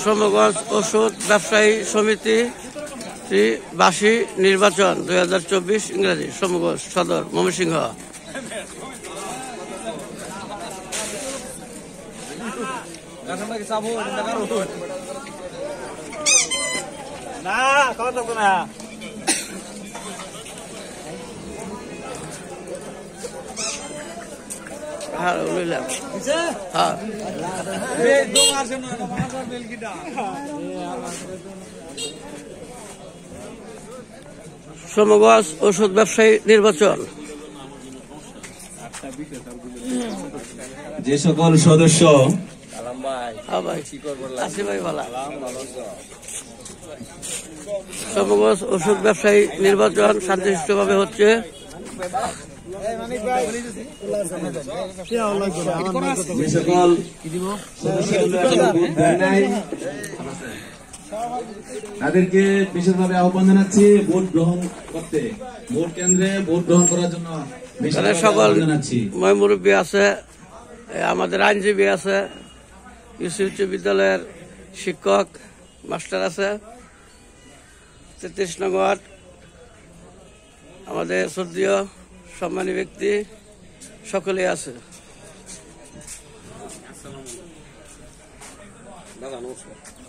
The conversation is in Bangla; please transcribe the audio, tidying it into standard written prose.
সোমগঞ্জ ওষুধ ব্যবসায়ী সমিতি বাসী নির্বাচন 2024 ইংরেজি সোমগঞ্জ সদর ময়মনসিংহ। সোমগঞ্জ ওষুধ ব্যবসায়ী নির্বাচন। যে সকল সদস্য সোমগঞ্জ ওষুধ ব্যবসায়ী নির্বাচন শান্তিসুষ্ঠুভাবে হচ্ছে। যে সকল তাদেরকে বিশেষভাবে আহ্বান জানাচ্ছি ভোট গ্রহণ করতে, ভোট কেন্দ্রে ভোট গ্রহণ করার জন্য সকল মুরব্বী আছে, আমাদের আইনজীবী আছে, উচ্চ বিদ্যালয়ের শিক্ষক মাস্টার আছে, 33 নং ওয়ার্ড আমাদের শ্রদ্ধেয় সম্মানী ব্যক্তি সকলেই আছে। দাদা নমস্কার।